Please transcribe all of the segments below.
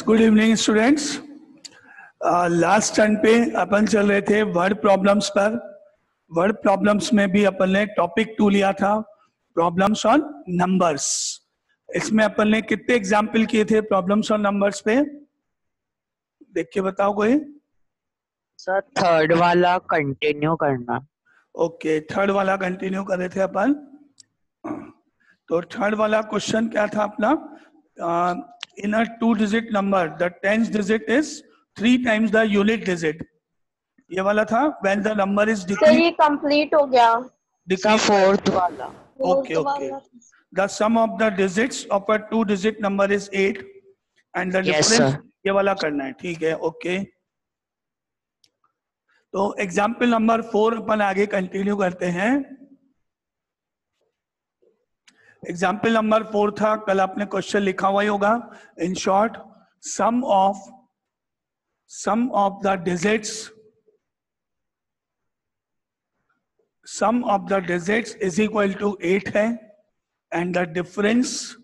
Good evening students. Last turn पे अपन चल रहे थे वर्ड प्रॉब्लम्स पर। वर्ड प्रॉब्लम्स में भी अपन ने टॉपिक 2 लिया था, प्रॉब्लम्स ऑन नंबर्स। इसमें अपन ने कितने एग्जाम्पल किए थे प्रॉब्लम्स ऑन नंबर्स पे? देख के बताओ कोई। सर थर्ड वाला कंटिन्यू करना। ओके, थर्ड वाला कंटिन्यू कर रहे थे अपन। तो थर्ड वाला क्वेश्चन क्या था अपना? In a 2 digit number the 10th digit is 3 times the unit digit. ये वाला था when the number is sir ये कंप्लीट हो गया। सर फोर्थ वाला। Okay okay. The sum of the digits of a 2 digit number is 8 and the Yes, difference. sir. ये वाला करना है, ठीक है, ओके। तो एग्जाम्पल नंबर 4 अपन आगे कंटिन्यू करते हैं। एग्जाम्पल नंबर 4 था, कल आपने क्वेश्चन लिखा हुआ ही होगा। In short, sum of the digits is equal to 8 है and the difference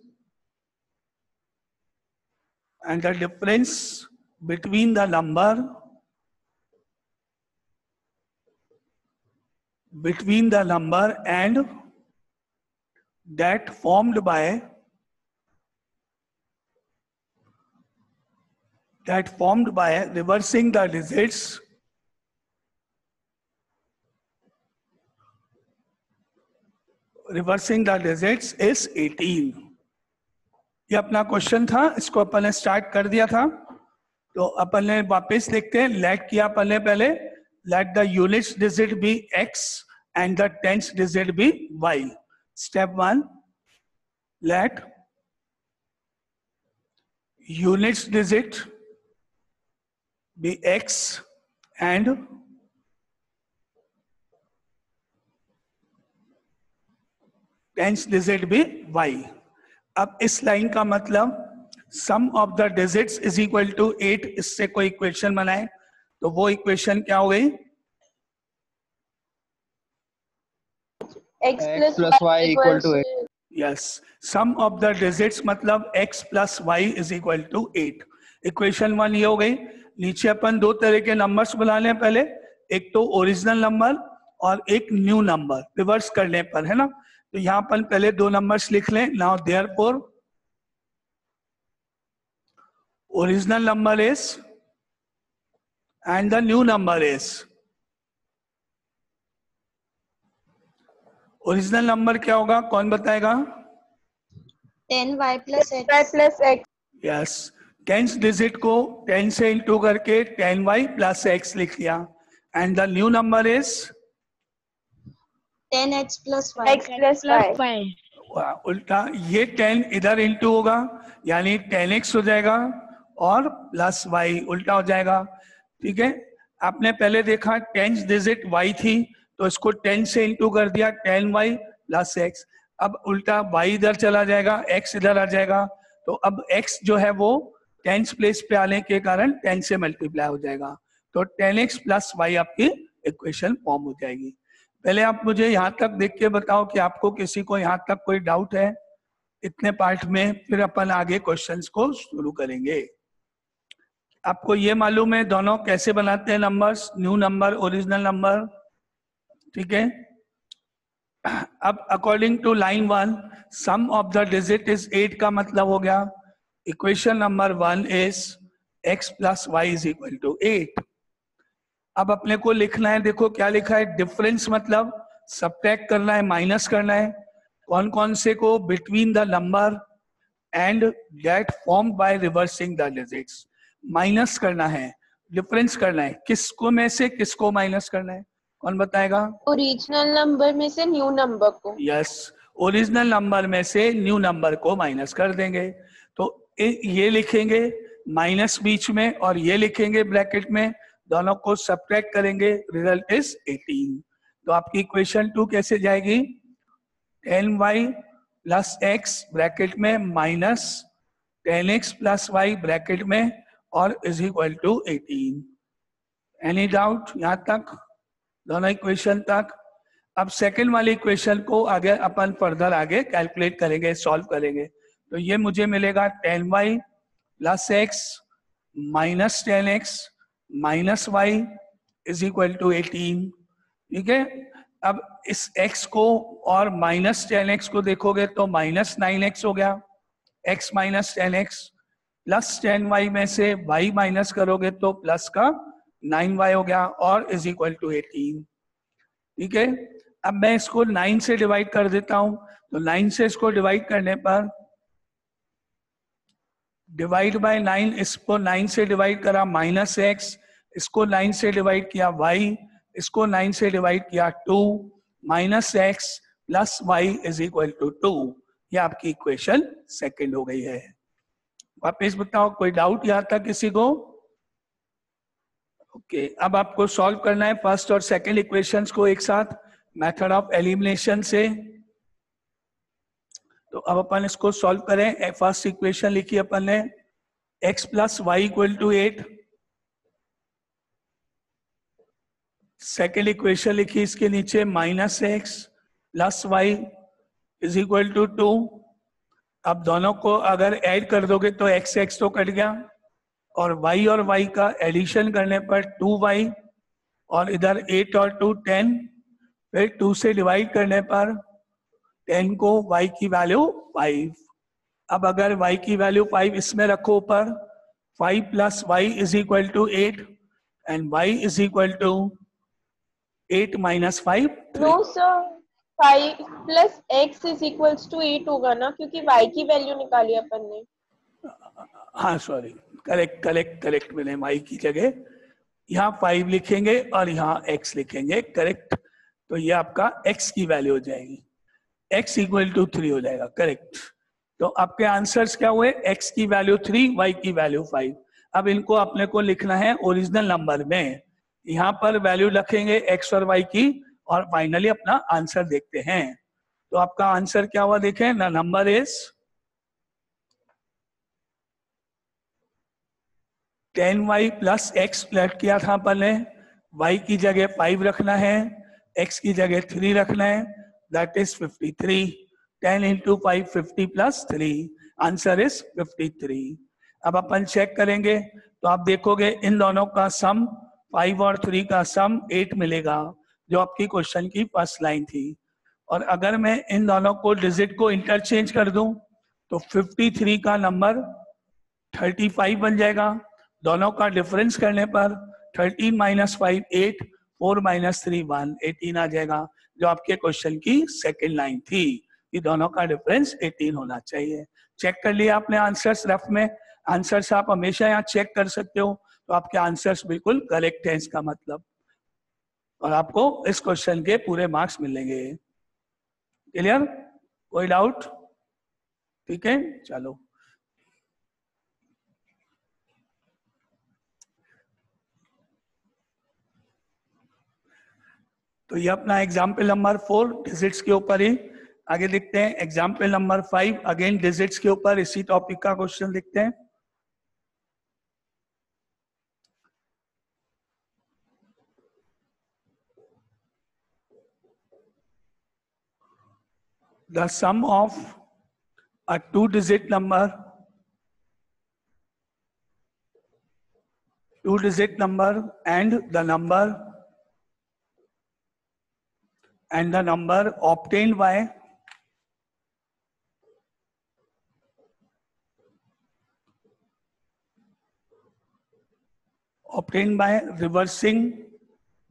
between the number and that formed by reversing the digits is 18। ये अपना क्वेश्चन था, इसको अपन ने स्टार्ट कर दिया था। तो अपन ने वापस देखते हैं, लेट किया अपन ने पहले, let the units digit be x and the 10th digit be y। Step 1, let units digit be x and 10th digit be y। अब इस लाइन का मतलब sum of the digits is equal to 8, इससे कोई equation बनाए तो वो equation क्या हो गई? x plus y equal to 8। Yes, sum of the digits मतलब x plus y is equal to 8। Equation 1 ये हो गई। नीचे अपन 2 तरह के नंबर्स बुलाने हैं पहले, एक तो ओरिजिनल नंबर और एक न्यू नंबर, रिवर्स करने पर, है ना। तो यहाँ अपन पहले 2 नंबर्स लिख लें। Now therefore original number is and the new number is. Original number क्या होगा, कौन बताएगा? 10y plus x। Yes, 10th digit को 10 से इंटू करके 10y प्लस x लिख लिया and the new number is 10x plus y। उल्टा, ये 10 इधर इंटू होगा यानी 10x हो जाएगा और प्लस y उल्टा हो जाएगा, ठीक है। आपने पहले देखा 10th डिजिट y थी तो इसको 10 से इंटू कर दिया, 10y प्लस x। अब उल्टा y इधर चला जाएगा, x इधर आ जाएगा, तो अब x जो है वो 10th प्लेस पे आने के कारण 10 से मल्टीप्लाई हो जाएगा, तो 10x प्लस y आपकी इक्वेशन फॉर्म हो जाएगी। पहले आप मुझे यहाँ तक देख के बताओ कि आपको किसी को यहाँ तक कोई डाउट है इतने पार्ट में, फिर अपन आगे क्वेश्चंस को शुरू करेंगे। आपको ये मालूम है दोनों कैसे बनाते हैं numbers, new number, original number, ठीक है। अब according to line 1, sum of the digit is 8 का मतलब हो गया equation number 1 is x plus y is equal to 8। अब अपने को लिखना है, देखो क्या लिखा है, डिफरेंस मतलब सब्ट्रैक्ट करना है, माइनस करना है। कौन कौन से को? Between the number and that formed by reversing the digits. Minus करना है, डिफरेंस करना है, किसको में से किसको माइनस करना है, कौन बताएगा? ओरिजिनल नंबर में से न्यू नंबर को। यस, ओरिजिनल नंबर में से न्यू नंबर को माइनस कर देंगे। तो ये लिखेंगे माइनस बीच में और ये लिखेंगे ब्रैकेट में, दोनों को सब्ट्रैक्ट करेंगे, रिजल्ट इज 18। तो आपकी इक्वेशन 2 कैसे जाएगी? 10y प्लस x ब्रैकेट में minus 10x plus y bracket में और is equal to 18। Any doubt यहां तक, दोनों इक्वेशन तक? अब सेकंड वाली इक्वेशन को आगे अपन फर्दर आगे कैलकुलेट करेंगे, सॉल्व करेंगे। तो ये मुझे मिलेगा 10y plus x minus 10x minus y is equal to 18। ठीक है, अब इस x को और माइनस 10x को देखोगे तो माइनस 9x हो गया, x minus 10x plus 10y में से y माइनस करोगे तो प्लस का 9y हो गया और इज इक्वल टू 18। ठीक है, अब मैं इसको 9 से डिवाइड कर देता हूं, तो 9 से इसको डिवाइड करने पर डिवाइड बाय 9, इसको 9 से डिवाइड करा माइनस x, इसको 9 से डिवाइड किया y, इसको 9 से डिवाइड किया 2 minus x plus y is equal to 2। ये आपकी इक्वेशन सेकंड हो गई है। वापस बताओ, कोई डाउट यहां तक किसी को? ओके, अब आपको सॉल्व करना है फर्स्ट और सेकंड इक्वेशंस को एक साथ मेथड ऑफ एलिमिनेशन से। तो अब अपन इसको सॉल्व करें। फर्स्ट इक्वेशन लिखी अपन ने x plus y equal to 8, second equation लिखी इसके नीचे minus x plus y is equal to 2। अब दोनों को अगर ऐड कर दोगे तो x x तो कट गया और y का एडिशन करने पर 2y और इधर 8 और 2 10, फिर 2 से डिवाइड करने पर 10 को y की वैल्यू 5। अब अगर y की वैल्यू 5 इसमें रखो ऊपर, 5 plus y is equal to 8 and y is equal to 8 minus 5। No sir, 5 plus x is equals to 8 होगा ना, क्योंकि y की वैल्यू निकाली अपन ने। हाँ सॉरी, करेक्ट मैंने y की जगह यहाँ 5 लिखेंगे और यहाँ x लिखेंगे, करेक्ट। तो ये आपका x की वैल्यू हो जाएगी, x इक्वल टू 3 हो जाएगा, करेक्ट। तो आपके आंसर्स क्या हुए? x की वैल्यू 3, y की वैल्यू 5। अब इनको अपने को लिखना है ओरिजिनल नंबर में, यहाँ पर वैल्यू रखेंगे x और y की और फाइनली अपना आंसर देखते हैं। तो आपका आंसर क्या हुआ देखें ना, number is 10y plus x प्लट किया था अपन ने, y की जगह 5 रखना है, x की जगह 3 रखना है, that is 53। 10 into 5 50 plus 3, answer is 53। अब अपन चेक करेंगे तो आप देखोगे इन दोनों का सम 5 और 3 का सम 8 मिलेगा, जो आपकी क्वेश्चन की फर्स्ट लाइन थी। और अगर मैं इन दोनों को डिजिट को इंटरचेंज कर दूं तो 53 का नंबर 35 बन जाएगा। दोनों का डिफरेंस करने पर 13 माइनस 5 8, 4 माइनस 3 1, 18 आ जाएगा, जो आपके क्वेश्चन की सेकेंड लाइन थी। ये दोनों का डिफरेंस 18 होना चाहिए। चेक कर लिया आपने आंसर्स रफ में, आंसर्स आप हमेशा यहाँ चेक कर सकते हो, तो आपके आंसर्स बिल्कुल करेक्ट है इसका मतलब, और आपको इस क्वेश्चन के पूरे मार्क्स मिलेंगे। क्लियर? कोई डाउट? ठीक है, चलो तो ये अपना एग्जाम्पल नंबर 4 डिजिट्स के ऊपर ही। आगे देखते हैं एग्जाम्पल नंबर 5, अगेन डिजिट्स के ऊपर इसी टॉपिक का क्वेश्चन देखते हैं। The sum of a 2-digit number and the number obtained by reversing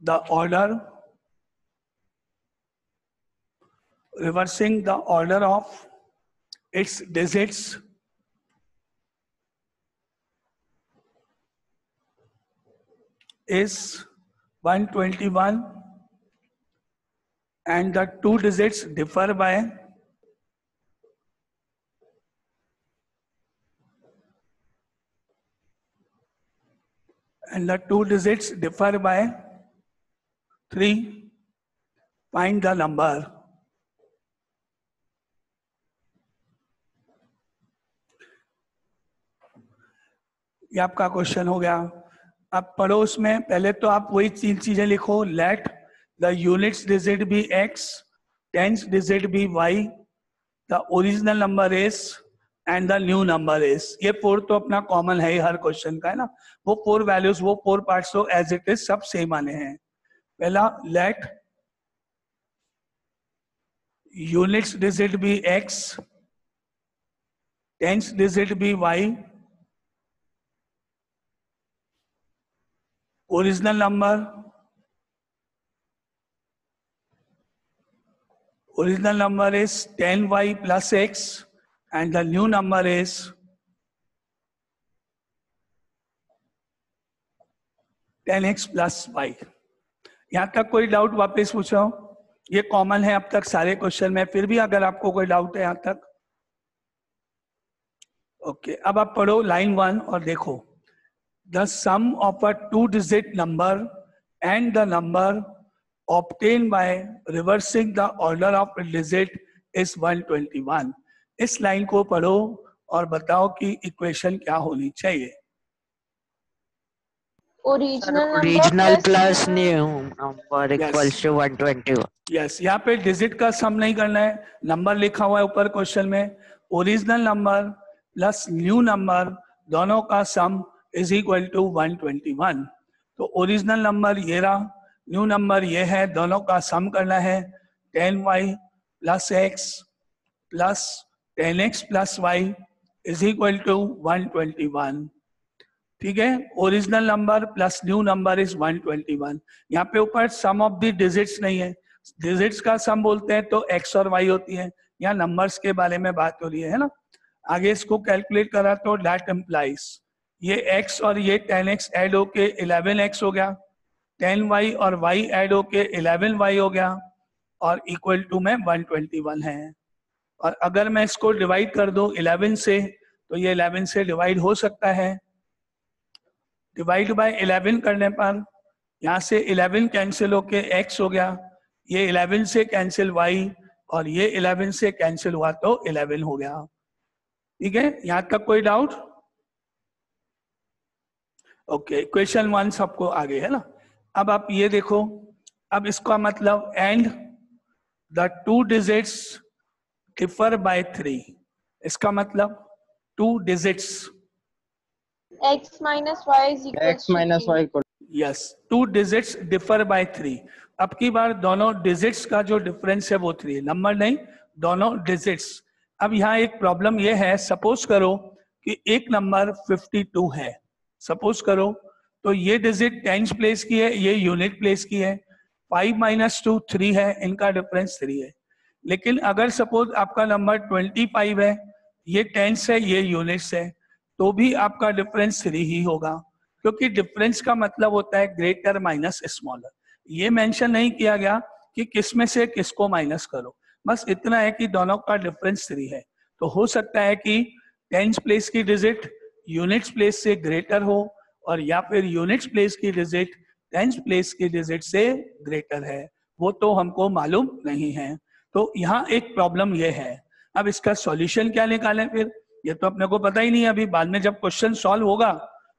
the order of its digits is 121 and the 2 digits differ by 3, find the number। ये आपका question हो गया। अब पढ़ो उसमें, पहले तो आप वही 3 चीजें लिखो। Let the units digit be x, tens digit be y, the original number is and the new number is, ये 4 तो अपना कॉमन है ही हर क्वेश्चन का, है ना। वो 4 वैल्यूज, वो 4 पार्ट्स तो एज इट इज सब सेम आने हैं। पहला, let units digit be x, tens digit be y, original number is 10y plus x and the new number is 10x plus y। यहां तक कोई डाउट वापस पूछो? ये कॉमन है अब तक सारे क्वेश्चन में, फिर भी अगर आपको कोई डाउट है यहां तक। ओके, अब आप पढ़ो लाइन 1 और देखो, the sum of a 2 digit number and the number obtained by reversing the order of a digit is 121। इस लाइन को पढ़ो और बताओ कि इक्वेशन क्या होनी चाहिए। Original plus new number equals to 121। Yes, यहाँ पे डिजिट का सम नहीं करना है, नंबर लिखा हुआ है ऊपर क्वेश्चन में, original number plus new number दोनों का सम इज इक्वल टू 121। तो ओरिजिनल नंबर ये रहा, न्यू नंबर ये है, दोनों का सम करना है 10y plus x plus 10x plus y is equal to 121। ठीक है, original number plus new number is 121। यहाँ पे ऊपर सम ऑफ द डिजिट्स नहीं है, डिजिट्स का सम बोलते हैं तो x और y होती है, यहाँ नंबर्स के बारे में बात हो रही है ना। आगे इसको कैलकुलेट करा तो दैट इम्प्लाइज ये x और ये 10x ऐड होके 11x हो गया, 10y और y ऐड होके 11y हो गया और इक्वल टू में 121 है। और अगर मैं इसको डिवाइड कर दूं 11 से तो ये 11 से डिवाइड हो सकता है, डिवाइड बाय 11 करने पर यहाँ से 11 कैंसिल होके x हो गया, ये 11 से कैंसिल y और ये 11 से कैंसिल हुआ तो 11 हो गया। ठीक है, यहाँ तक कोई डाउट? ओके, क्वेश्चन 1 सबको आगे है ना। अब आप ये देखो, अब इसका मतलब and the 2 digits differ by 3, इसका मतलब 2 digits x minus y is equal to 3। Yes, 2 digits differ by 3। अब की बार दोनों डिजिट्स का जो डिफरेंस है वो 3 है, नंबर नहीं, दोनों डिजिट्स। अब यहाँ एक प्रॉब्लम ये है, सपोज करो कि एक नंबर 52 है, सपोज करो, तो ये डिजिट टेंस प्लेस की है, ये यूनिट प्लेस की है, 5 माइनस 2 3 है, इनका डिफरेंस 3 है। लेकिन अगर सपोज आपका नंबर 25 है, ये टेंस है, ये यूनिट्स है, तो भी आपका डिफरेंस 3 ही होगा, क्योंकि डिफरेंस का मतलब होता है ग्रेटर माइनस स्मॉलर। ये मेंशन नहीं किया गया कि किस में से किसको माइनस करो, बस इतना है कि दोनों का डिफरेंस 3 है। तो हो सकता है कि टेंस प्लेस की डिजिट यूनिट्स प्लेस से ग्रेटर हो, और या फिर यूनिट्स प्लेस की डिजिट टेंस प्लेस की डिजिट से ग्रेटर है, वो तो हमको मालूम नहीं है। तो यहाँ एक प्रॉब्लम ये है। अब इसका सॉल्यूशन क्या निकालें फिर, ये तो अपने को पता ही नहीं है। अभी बाद में जब क्वेश्चन सॉल्व होगा,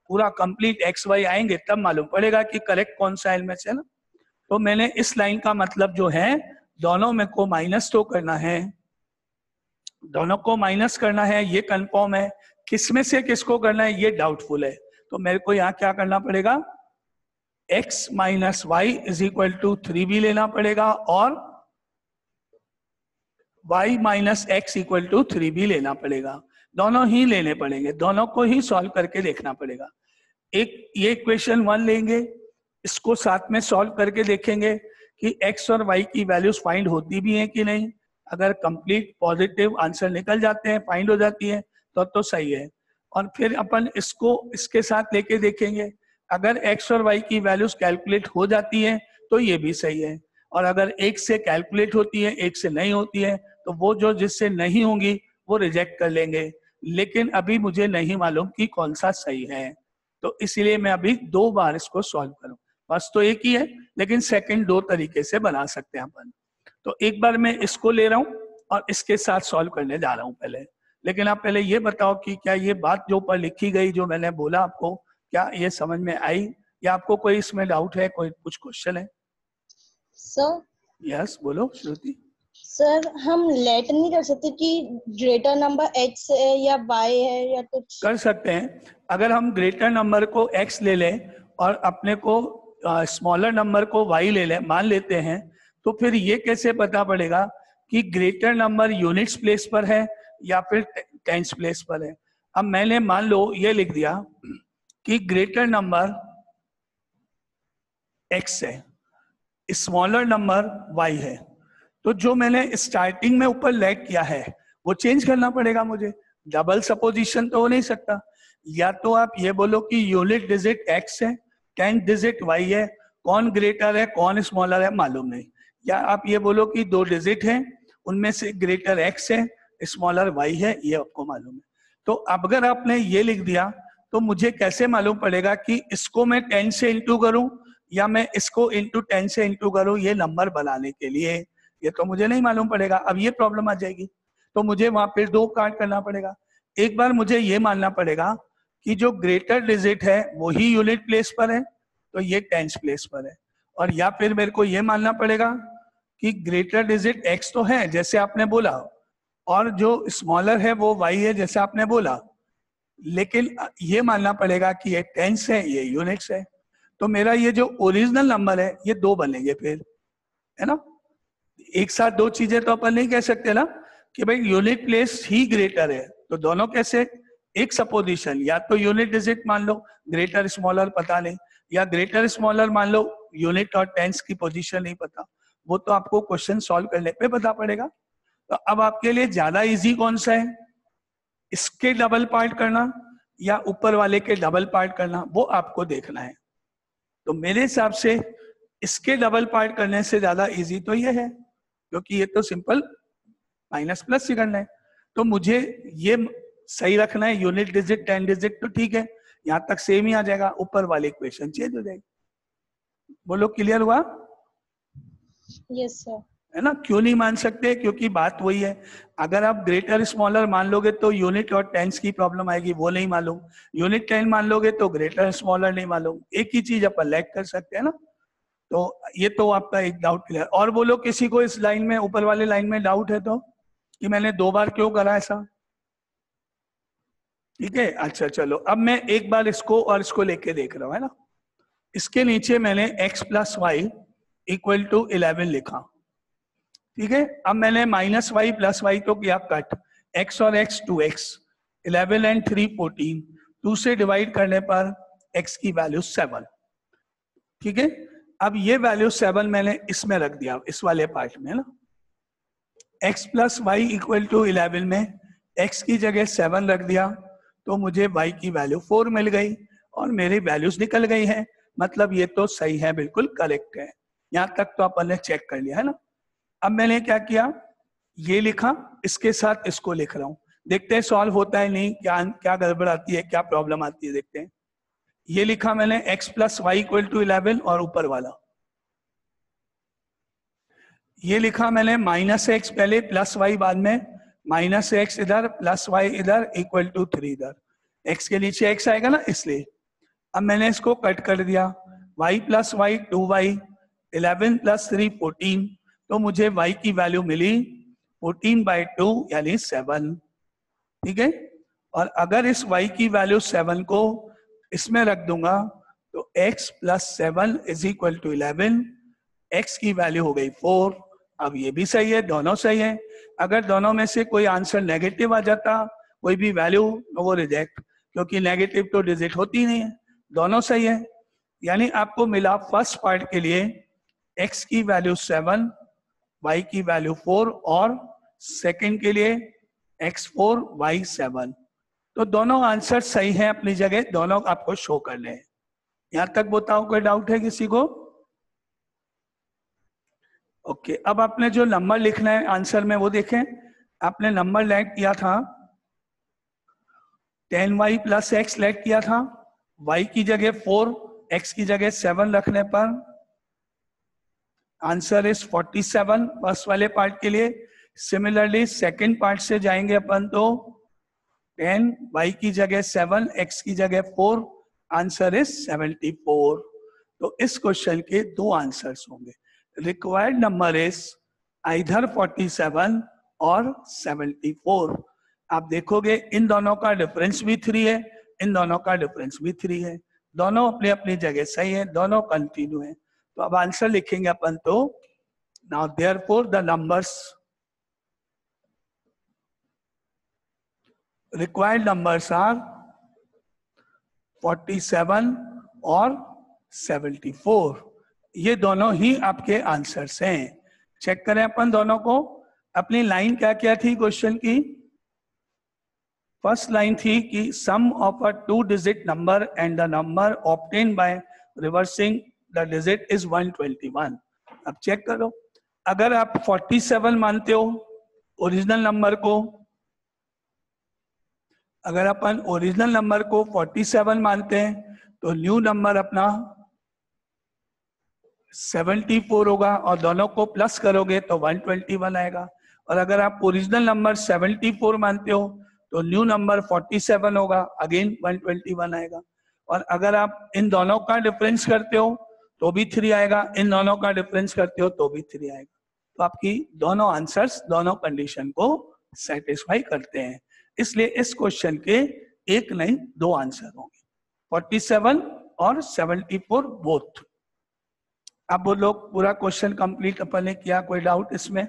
पूरा कंप्लीट एक्स वाई आएंगे, तब मालूम पड़ेगा कि करेक्ट कौन सा इनमें से ना। तो मैंने इस लाइन का मतलब जो है, दोनों में को माइनस तो करना है, दोनों को माइनस करना है, ये कंफर्म है। किस में से किसको करना है ये डाउटफुल है। तो मेरे को यहाँ क्या करना पड़ेगा, x minus y is equal to 3 भी लेना पड़ेगा, और y minus x equal to 3 भी लेना पड़ेगा। दोनों ही लेने पड़ेंगे, दोनों को ही सॉल्व करके देखना पड़ेगा। एक ये इक्वेशन 1 लेंगे, इसको साथ में सॉल्व करके देखेंगे कि x और y की वैल्यूज फाइंड होती भी हैं कि नहीं। अगर कंप्लीट पॉजिटिव आंसर निकल जाते हैं, फाइंड हो जाती है, तो सही है। और फिर अपन इसको इसके साथ लेके देखेंगे, अगर x और y की वैल्यूज कैलकुलेट हो जाती है तो ये भी सही है, और अगर एक से कैलकुलेट होती है एक से नहीं होती है तो वो जो जिससे नहीं होंगी वो रिजेक्ट कर लेंगे। लेकिन अभी मुझे नहीं मालूम कि कौन सा सही है, तो इसलिए मैं अभी 2 बार इसको सॉल्व करूं। बस तो एक ही है, लेकिन सेकंड 2 तरीके से बना सकते हैं अपन। तो एक बार मैं इसको ले रहा हूं और इसके साथ सॉल्व करने जा रहा हूं पहले। लेकिन आप पहले ये बताओ कि क्या ये बात जो ऊपर लिखी गई, जो मैंने बोला आपको, क्या ये समझ में आई, या आपको कोई इसमें डाउट है, कोई कुछ क्वेश्चन है? सर यस बोलो श्रुति। सर हम लेट नहीं कर सकते कि ग्रेटर नंबर x है या y है या कुछ? कर सकते हैं। अगर हम ग्रेटर नंबर को x ले लें और अपने को स्मॉलर नंबर को y ले लें, मान लेते हैं, तो फिर ये कैसे पता पड़ेगा कि ग्रेटर नंबर यूनिट्स प्लेस पर है या फिर टेंस प्लेस पर है? अब मैंने मान लो ये लिख दिया कि ग्रेटर नंबर x है, स्मॉलर नंबर y है, तो जो मैंने स्टार्टिंग में ऊपर लेट किया है वो चेंज करना पड़ेगा मुझे। डबल सपोजिशन तो हो नहीं सकता। या तो आप ये बोलो कि यूनिट डिजिट x है, टेंथ डिजिट y है, कौन ग्रेटर है कौन स्मॉलर है मालूम नहीं। या आप ये बोलो कि दो डिजिट हैं, उनमें से ग्रेटर x है स्मॉलर y है, ये आपको मालूम है। तो अगर आपने ये लिख दिया तो मुझे कैसे मालूम पड़ेगा कि इसको मैं 10 से इंटू करूं या मैं इसको इंटू 10 से इंटू करूं ये नंबर बनाने के लिए? ये तो मुझे नहीं मालूम पड़ेगा। अब ये प्रॉब्लम आ जाएगी, तो मुझे वहां पे दो काट करना पड़ेगा। एक बार मुझे ये मानना पड़ेगा कि जो ग्रेटर डिजिट है वो ही यूनिट प्लेस पर है, तो ये टेंस प्लेस पर है। और या फिर मेरे को ये मानना पड़ेगा कि ग्रेटर डिजिट x तो है जैसे आपने बोला, और जो स्मॉलर है वो y है जैसे आपने बोला, लेकिन ये मानना पड़ेगा कि ये टेंस है ये यूनिट्स है। तो मेरा ये जो ओरिजिनल नंबर है ये दो बनेंगे फिर, है ना। एक साथ दो चीजें तो अपन नहीं कह सकते ना कि भाई यूनिट प्लेस ही ग्रेटर है, तो दोनों कैसे? एक सपोजिशन, या तो यूनिट डिजिट मान लो, ग्रेटर स्मॉलर पता नहीं, या ग्रेटर स्मॉलर मान लो, यूनिट और टेंस की पोजीशन नहीं पता। वो तो आपको क्वेश्चन सॉल्व करने पे पता पड़ेगा। तो अब आपके लिए ज्यादा इजी कौन सा है, इसके डबल पार्ट करना या ऊपर वाले के डबल पार्ट करना, वो आपको देखना है। तो मेरे हिसाब से इसके डबल पार्ट करने से ज्यादा इजी तो ये है, क्योंकि ये तो सिंपल माइनस प्लस ही करना है। तो मुझे ये सही रखना है, यूनिट डिजिट 10 डिजिट तो ठीक है, यहां तक सेम ही आ जाएगा, ऊपर वाली इक्वेशन चेंज हो जाएगी। बोलो क्लियर हुआ? Yes sir. है ना। क्यों नहीं मान सकते? क्योंकि बात वही है, अगर आप ग्रेटर स्मॉलर मान लोगे तो यूनिट और टेंस की प्रॉब्लम आएगी, वो नहीं मालूम। यूनिट 10 मान लोगे तो ग्रेटर स्मॉलर नहीं मालूम। एक ही चीज अपन लैग कर सकते हैं ना। तो ये तो आपका एक डाउट क्लियर। और बोलो किसी को इस लाइन में, ऊपर वाले लाइन में डाउट है तो, कि मैंने दो बार क्यों करा ऐसा? ठीक है, अच्छा चलो, अब मैं एक बार इसको और इसको लेके देख रहा हूं, है ना। इसके नीचे मैंने x plus y equal to 11 लिखा, ठीक है। अब मैंने माइनस वाई प्लस वाई तो किया कट, x और x 2x, 11 एंड 3 14, 2 से डिवाइड करने पर x की वैल्यू 7, ठीक है। अब ये वैल्यू 7 मैंने इसमें रख दिया, इस वाले पार्ट में, है ना। x plus y equal to 11 में x की जगह 7 रख दिया, तो मुझे y की वैल्यू 4 मिल गई और मेरी वैल्यूज निकल गई हैं। मतलब ये तो सही है, बिल्कुल करेक्ट है। यहां तक तो अपन ने चेक कर लिया, है ना। अब मैंने क्या किया, ये लिखा, इसके साथ इसको लिख रहा हूं, देखते हैं सॉल्व होता है नहीं, क्या क्या गड़बड़ आती है, क्या प्रॉब्लम आती है, देखते हैं। ये लिखा मैंने x plus y equal to 11 और ऊपर वाला ये लिखा मैंने माइनस एक्स पहले प्लस वाई बाद में, माइनस एक्स इधर प्लस वाई इधर इक्वल टू 3 इधर, x के नीचे x आएगा ना इसलिए। अब मैंने इसको कट कर दिया, y plus Y 2y, 11 plus 3 14, तो मुझे y की वैल्यू मिली 14/2 यानी 7, ठीक है। और अगर इस y की वैल्यू 7 को इसमें रख दूंगा तो x plus 7 is equal to 11, x की वैल्यू हो गई 4। अब ये भी सही है, दोनों सही है। अगर दोनों में से कोई आंसर नेगेटिव आ जाता, कोई भी वैल्यू, वो रिजेक्ट, क्योंकि नेगेटिव तो डिजिट होती नहीं है। दोनों सही है, यानी आपको मिला फर्स्ट पार्ट के लिए x की वैल्यू 7, y की वैल्यू 4, और सेकंड के लिए x 4 y 7। तो दोनों आंसर सही हैं अपनी जगह, दोनों आपको शो करने हैं। यहां तक बताओ, कोई डाउट है किसी को? ओके, अब आपने जो नंबर लिखना है आंसर में वो देखें। आपने नंबर लेट किया था 10y प्लस एक्स लेट किया था, y की जगह 4, x की जगह 7 रखने पर आंसर इज 47 फर्स्ट वाले पार्ट के लिए। सिमिलरली सेकंड पार्ट से जाएंगे अपन तो 10, y की जगह 7, x की जगह 4, आंसर इज 74। तो इस क्वेश्चन के दो आंसर्स होंगे। रिक्वायर्ड नंबर इज आइधर 47 और 74। आप देखोगे इन दोनों का डिफरेंस भी 3 है, इन दोनों का डिफरेंस भी 3 है, दोनों अपनी अपनी जगह सही है, दोनों कंटिन्यू है। तो अब आंसर लिखेंगे अपन तो now therefore the numbers required numbers are 47 और 74। ये दोनों ही आपके आंसर्स हैं। चेक करें अपन दोनों को। अपनी लाइन क्या क्या थी क्वेश्चन की? फर्स्ट लाइन थी कि sum of a 2 digit number and the number obtain by reversing the digit is 121। अब चेक करो, अगर आप 47 मानते हो ओरिजिनल नंबर को, अगर अपन ओरिजिनल नंबर को 47 मानते हैं तो न्यू नंबर अपना 74 होगा और दोनों को प्लस करोगे तो 121 आएगा। और अगर आप ओरिजिनल नंबर 74 मानते हो तो न्यू नंबर 47 होगा, अगेन 121 आएगा। और अगर आप इन दोनों का डिफरेंस करते हो तो भी 3 आएगा, इन दोनों का डिफरेंस करते हो तो भी 3 आएगा। तो आपकी दोनों आंसर्स दोनों कंडीशन को सेटिस्फाई करते हैं, इसलिए इस क्वेश्चन के एक नहीं 2 आंसर होंगे, 47 और 74 बोथ। अब वो लोग पूरा क्वेश्चन कंप्लीट अपन ने किया, कोई डाउट इसमें?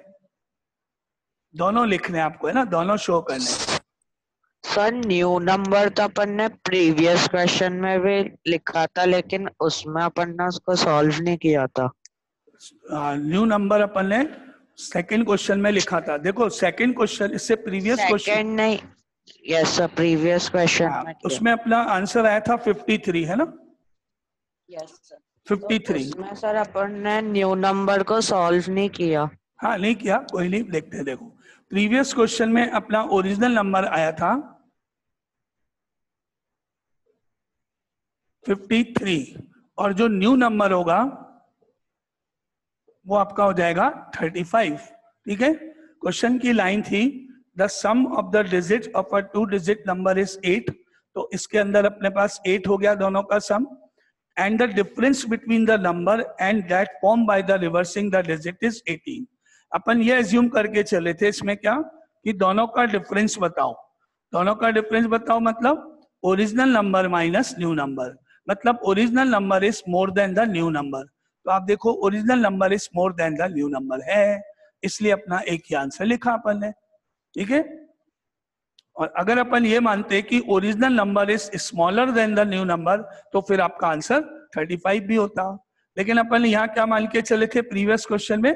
दोनों लिखने आपको है ना, दोनों शो करने। सर न्यू नंबर तो अपन ने प्रीवियस क्वेश्चन में भी लिखा था, लेकिन उसमें अपन ने उसको सॉल्व नहीं किया था। न्यू नंबर अपन ने सेकंड क्वेश्चन में लिखा था। देखो सेकंड क्वेश्चन, इससे प्रीवियस क्वेश्चन सेकंड नहीं, यस सर प्रीवियस क्वेश्चन में किया। उसमें अपना आंसर आया था 53 है ना? Yes sir. 53 तो उसमें सर अपन ने न्यू नंबर को सॉल्व नहीं किया। हाँ नहीं किया, कोई नहीं, देखते। देखो प्रीवियस क्वेश्चन में अपना ओरिजिनल नंबर आया था 53 और जो न्यू नंबर होगा वो आपका हो जाएगा 35। ठीक है, क्वेश्चन की लाइन थी the sum of the digit of a 2 digit number is 8। तो इसके अंदर अपने पास 8 हो गया दोनों का sum, and the difference between the number and that form by the reversing the digit is 18। अपन ये एज्यूम करके चले थे इसमें क्या कि दोनों का डिफरेंस बताओ, दोनों का डिफरेंस बताओ मतलब original number minus new number, मतलब original number is more than the new number. तो आप देखो original number is more than the new number है, इसलिए अपना एक ही आंसर लिखा अपन ने। ठीक है, और अगर अपन ये मानते कि original number is smaller than the new number तो फिर आपका आंसर 35 भी होता। लेकिन अपन यहाँ क्या मान के चले थे प्रीवियस क्वेश्चन में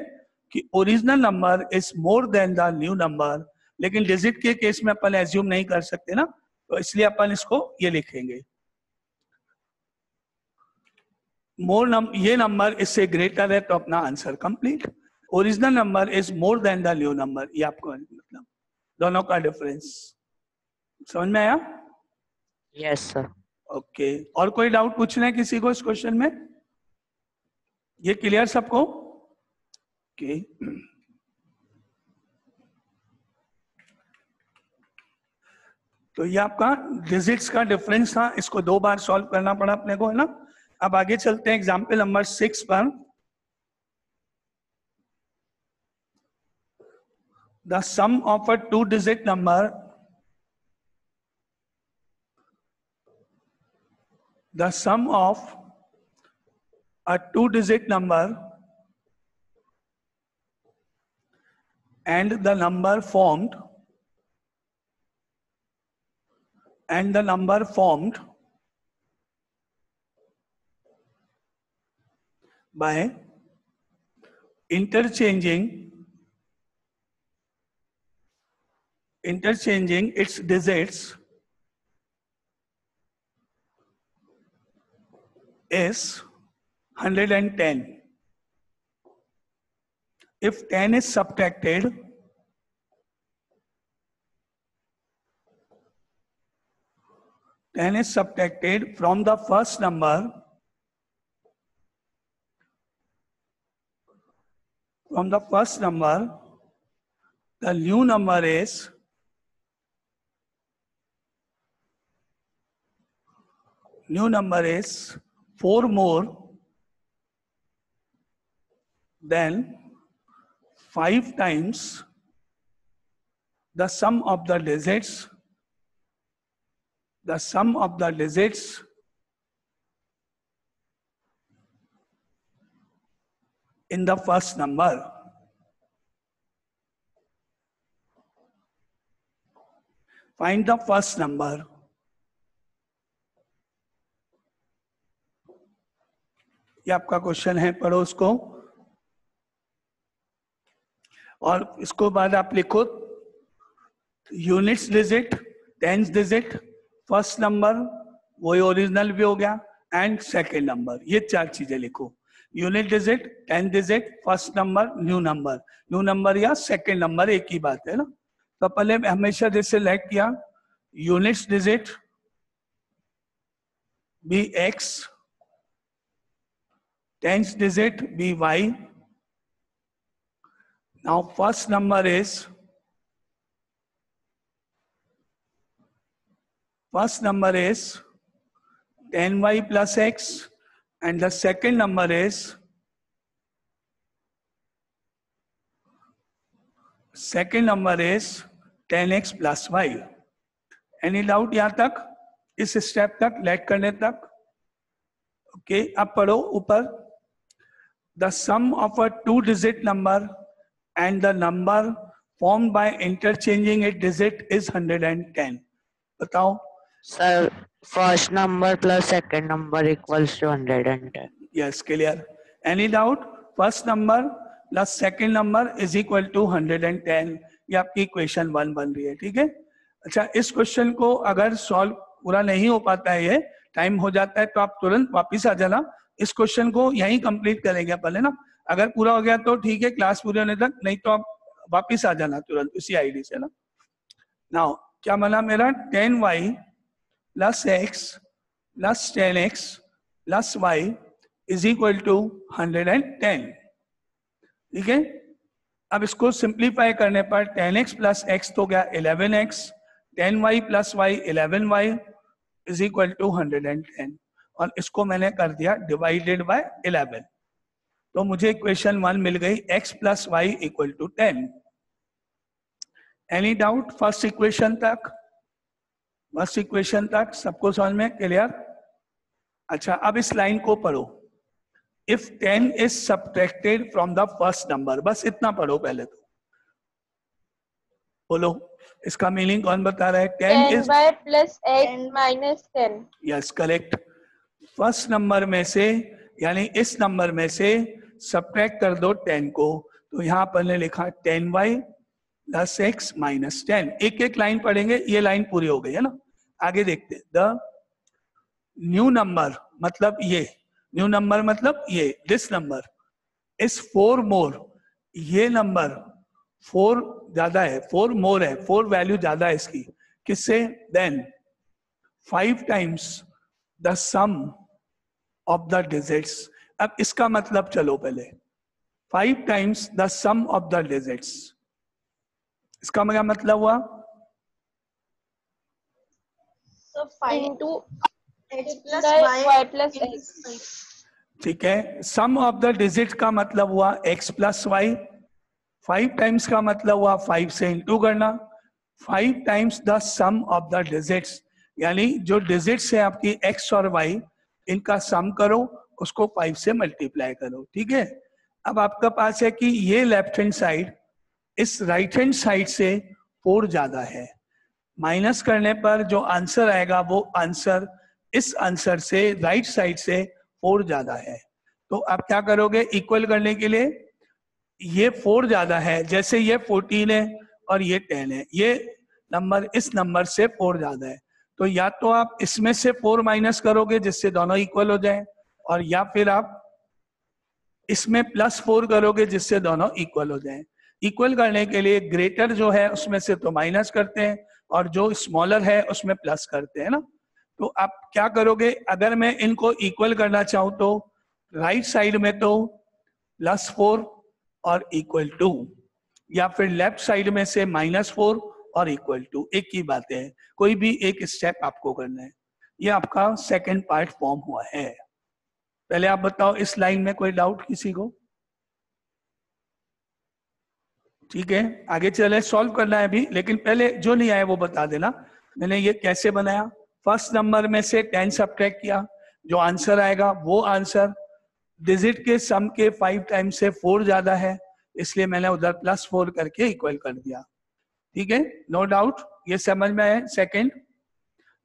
कि original number is more than the new number, लेकिन डिजिट के केस में अपन एज्यूम नहीं कर सकते ना, तो इसलिए अपन इसको ये लिखेंगे ये नंबर इससे ग्रेटर है तो अपना answer complete. Original number is more than the new number, ये आपको मतलब दोनों का डिफरेंस समझ में आया? Yes sir. ओके, और कोई डाउट पूछना है किसी को इस क्वेश्चन में? ये क्लियर सबको? ओके, तो ये आपका डिजिट्स का डिफरेंस था, इसको 2 बार सॉल्व करना पड़ा अपने को, है ना? अब आगे चलते हैं एग्जाम्पल नंबर 6 पर। The sum of a 2 digit number, the sum of a 2 digit number and the number formed by interchanging its digits is 110. If 10 is subtracted, from the first number, the new number is 4 more than 5 times the sum of the digits, in the first number. Find the first number. ये आपका question है, पढ़ो उसको और इसको बाद आप लिखो units digit, tens digit, first number वही ओरिजिनल भी हो गया, एंड सेकेंड नंबर, ये 4 चीजें लिखो। Unit digit, tens digit, first number, new number या सेकेंड नंबर एक ही बात है ना। तो पहले हमेशा जैसे लाइक किया, units digit be x, tens digit be y. Now first number is First number is 10y plus x, and the second number is 10x plus y. Any doubt यहाँ तक, इस स्टेप तक, लेट करने तक? Okay, अब पढ़ो ऊपर, the sum of a 2-digit number and the number formed by interchanging a digit is 110. बताओ। Sir first number plus second number equals to 110। Yes, clear. Any doubt? First number plus second number is equal to 110। ये आपकी equation 1 बन रही है, ठीक है। अच्छा, इस क्वेश्चन को अगर सॉल्व पूरा नहीं हो पाता है, ये टाइम हो जाता है, तो आप तुरंत वापिस आ जाना। इस क्वेश्चन को यहीं कंप्लीट करेंगे पहले ना, अगर पूरा हो गया तो ठीक है क्लास पूरे होने तक, नहीं तो आप वापिस आ जाना तुरंत उसी आईडी से ना। नाउ क्या बना मेरा, 10y plus x plus 10x plus y is equal to 110, ठीक है। अब इसको सिंप्लीफाई करने पर 10x plus x तो गया 11x, 10y plus y 11y is equal to 110, और इसको मैंने कर दिया डिवाइडेड बाय 11, तो मुझे इक्वेशन 1 मिल गई, x plus y equal to 10। Any doubt first equation तक? फर्स्ट इक्वेशन तक सबको समझ में क्लियर? अच्छा, अब इस लाइन को पढ़ो, if 10 is subtracted from the first number, बस इतना पढ़ो पहले तो। बोलो इसका मीनिंग कौन बता रहा है? 10 is y plus x minus 10। Yes, correct. First number में से यानी इस नंबर में से सब्ट्रैक्ट कर दो 10 को, तो यहां पर ने लिखा 10y प्लस x माइनस 10। एक एक लाइन पढ़ेंगे, ये लाइन पूरी हो गई है ना। आगे देखते, द न्यू नंबर मतलब ये, न्यू नंबर मतलब ये, दिस नंबर इज 4 मोर, ये नंबर 4 ज्यादा है, 4 मोर है, 4 वैल्यू ज्यादा है इसकी, किससे? Then 5 times the sum of the digits. अब इसका मतलब चलो पहले, 5 times the sum of the digits, इसका क्या मतलब हुआ? So 5 into x plus y plus x। ठीक है, सम ऑफ द डिजिट का मतलब हुआ x प्लस वाई, 5 टाइम्स का मतलब हुआ 5 से इंटू करना, 5 times the sum of the digits, यानी जो डिजिट्स है आपकी x और y, इनका सम करो, उसको 5 से मल्टीप्लाई करो, ठीक है। अब आपका पास है कि ये लेफ्ट हैंड साइड इस राइट हैंड साइड से 4 ज्यादा है, माइनस करने पर जो आंसर आएगा वो आंसर इस आंसर से राइट साइड से 4 ज्यादा है। तो आप क्या करोगे इक्वल करने के लिए, ये 4 ज्यादा है, जैसे ये 14 है और ये 10 है, ये नंबर इस नंबर से 4 ज्यादा है, तो या तो आप इसमें से 4 माइनस करोगे जिससे दोनों इक्वल हो जाए, और या फिर आप इसमें +4 करोगे जिससे दोनों इक्वल हो जाए। इक्वल करने के लिए ग्रेटर जो है उसमें से तो माइनस करते हैं और जो स्मॉलर है उसमें प्लस करते हैं ना। तो आप क्या करोगे, अगर मैं इनको इक्वल करना चाहूं तो राइट साइड में तो +4 और इक्वल टू, या फिर लेफ्ट साइड में से -4 और इक्वल टू, एक ही बात है, कोई भी एक स्टेप आपको करना है। ये आपका सेकंड पार्ट फॉर्म हुआ है। पहले आप बताओ इस लाइन में कोई डाउट किसी को? ठीक है, आगे चले, सॉल्व करना है अभी, लेकिन पहले जो नहीं आया वो बता देना। मैंने ये कैसे बनाया, फर्स्ट नंबर में से 10 सब्ट्रैक्ट किया, जो आंसर आएगा वो आंसर, डिजिट के सम के 5 टाइम्स से 4 ज्यादा है, इसलिए मैंने उधर +4 करके इक्वल कर दिया। ठीक है, नो डाउट, ये समझ में है। सेकंड,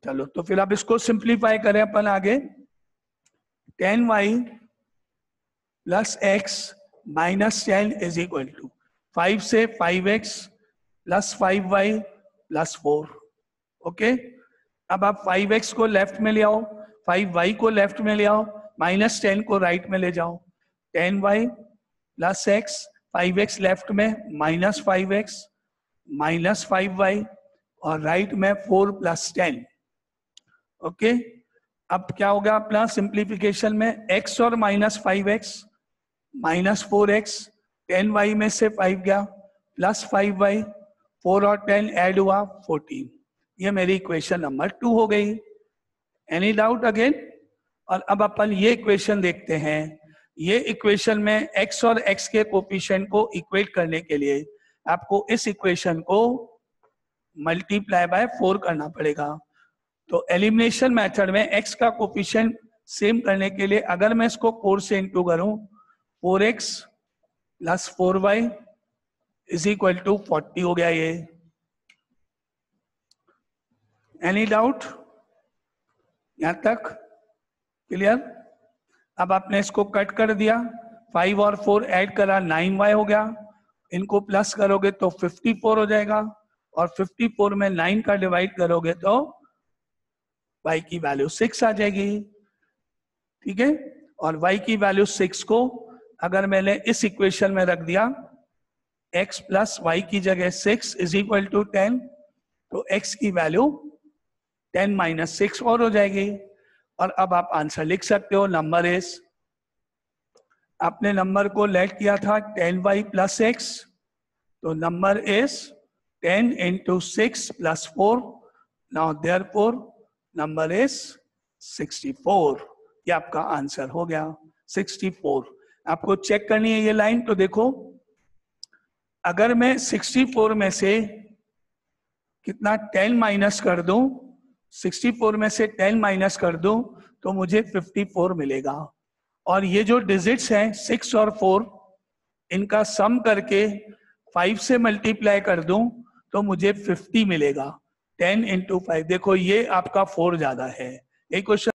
चलो तो फिर अब इसको सिंप्लीफाई करें अपन आगे। 10y plus x minus 10 is equal to 5 से 5x plus 5y plus 4। Okay, अब आप 5x को लेफ्ट में ले आओ, 5y को लेफ्ट में ले आओ, माइनस 10 को राइट में ले जाओ। 10y plus x, 5x left में, माइनस 5x माइनस 5y, और राइट में 4 प्लस 10। ओके, अब क्या होगा अपना सिंप्लीफिकेशन में, x और minus 5x minus 4x, 10y में से 5 गया प्लस 5y, 4 और 10 ऐड हुआ 14। ये मेरी इक्वेशन नंबर 2 हो गई। Any doubt again? और अब अपन ये इक्वेशन देखते हैं। ये इक्वेशन में x और x के कोफिशिएंट को इक्वेट करने के लिए आपको इस इक्वेशन को मल्टीप्लाई बाय 4 करना पड़ेगा। तो एलिमिनेशन मेथड में x का कोफिशिएंट सेम करने के लिए अगर मैं इसको 4 से इंटू करूं, 4x plus 4y is equal to 40 हो गया ये। एनी डाउट यहां तक? क्लियर? अब आपने इसको कट कर दिया, 5 और 4 ऐड करा, 9y हो गया, इनको प्लस करोगे तो 54 हो जाएगा, और 54 में 9 का डिवाइड करोगे तो y की वैल्यू 6 आ जाएगी। ठीक है, और y की वैल्यू 6 को अगर मैंने इस इक्वेशन में रख दिया, x प्लस y की जगह 6 इज इक्वल टू 10, तो x की वैल्यू 10 माइनस 6 और हो जाएगी। और अब आप आंसर लिख सकते हो, नंबर इज, आपने नंबर को लेट किया था 10y प्लस x, तो number is 10 into 6 plus 4, now therefore number is 64। ये आपका आंसर हो गया 64। आपको चेक करनी है ये लाइन, तो देखो अगर मैं 64 में से कितना 10 माइनस कर दूं, 64 में से 10 माइनस कर दूं तो मुझे 54 मिलेगा। और ये जो डिजिट्स हैं 6 और 4, इनका सम करके 5 से मल्टीप्लाई कर दूं तो मुझे 50 मिलेगा। 10 इंटू 5, देखो ये आपका 4 ज्यादा है। एक क्वेश्चन